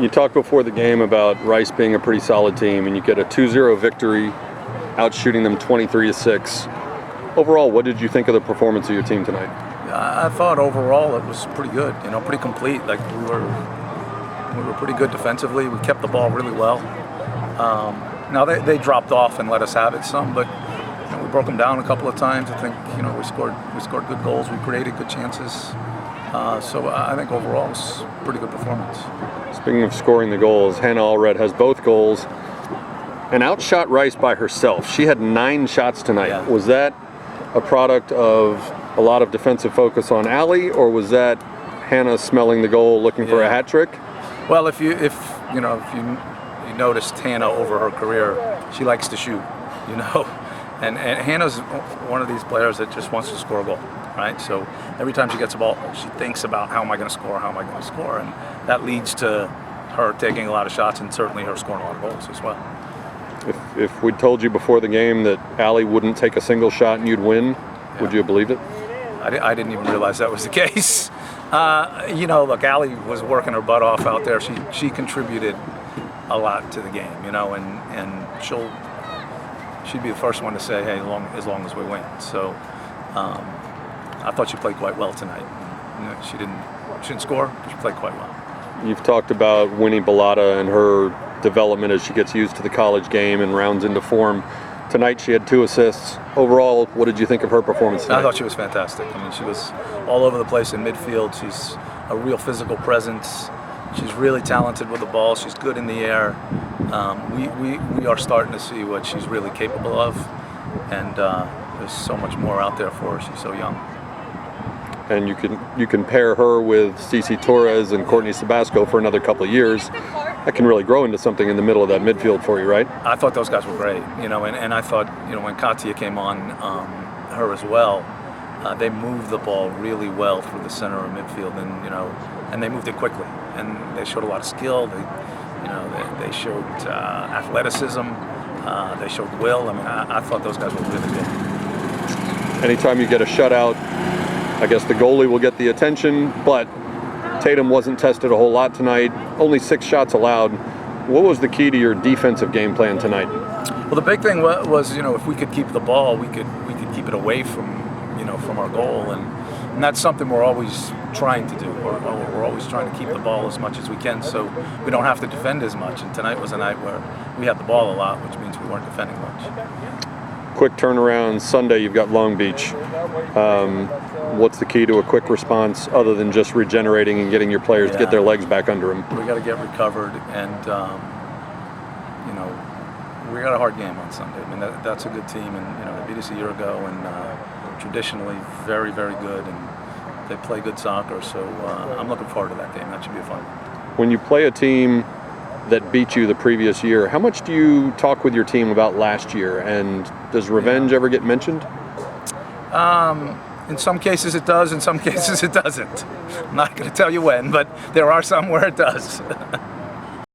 You talked before the game about Rice being a pretty solid team, and you get a 2-0 victory, outshooting them 23-6. Overall, what did you think of the performance of your team tonight? I thought overall it was pretty good, pretty complete. Like we were pretty good defensively. We kept the ball really well. Now they dropped off and let us have it some, but we broke them down a couple of times. I think we scored good goals. We created good chances. So I think overall it was a pretty good performance. Speaking of scoring the goals, Hannah Allred has both goals and outshot Rice by herself. She had 9 shots tonight. Yeah. Was that a product of a lot of defensive focus on Allie, or was that Hannah smelling the goal, looking for a hat trick? Well, if you noticed Hannah over her career, she likes to shoot, and Hannah's one of these players that just wants to score a goal, right? So every time she gets a ball, she thinks about how am I going to score, and that leads to her taking a lot of shots and certainly her scoring a lot of goals as well. If we'd told you before the game that Allie wouldn't take a single shot and you'd win, would you have believed it? I didn't even realize that was the case. Look, Allie was working her butt off out there. She contributed a lot to the game, and she'd be the first one to say, hey, as long as we win. So I thought she played quite well tonight. She didn't score, but she played quite well. You've talked about Winnie Bellata and her development as she gets used to the college game and rounds into form. Tonight she had 2 assists. Overall, what did you think of her performance tonight? I thought she was fantastic. She was all over the place in midfield. She's a real physical presence. She's really talented with the ball. She's good in the air. We are starting to see what she's really capable of, and there's so much more out there for her. She's so young. And you can pair her with Cece Torres and Courtney Sabasco for another couple of years. That can really grow into something in the middle of that midfield for you, right? I thought those guys were great, and I thought, when Katia came on, her as well, they moved the ball really well through the center of midfield, and they moved it quickly, and they showed a lot of skill. They showed athleticism. They showed will. I thought those guys were really good. Anytime you get a shutout, I guess the goalie will get the attention, but Tatum wasn't tested a whole lot tonight. Only 6 shots allowed. What was the key to your defensive game plan tonight? Well, the big thing was, if we could keep the ball, we could keep it away from our goal, and that's something we're always trying to do. We're always trying to keep the ball as much as we can, so we don't have to defend as much. And tonight was a night where we had the ball a lot, which means we weren't defending much. Quick turnaround. Sunday, you've got Long Beach. What's the key to a quick response other than just regenerating and getting your players to get their legs back under them? We got to get recovered, and we got a hard game on Sunday. That's a good team, and they beat us a year ago, and traditionally very, very good, and they play good soccer. So I'm looking forward to that game. That should be fun. When you play a team that beat you the previous year, how much do you talk with your team about last year, and does revenge ever get mentioned? In some cases it does, in some cases it doesn't. I'm not going to tell you when, but there are some where it does.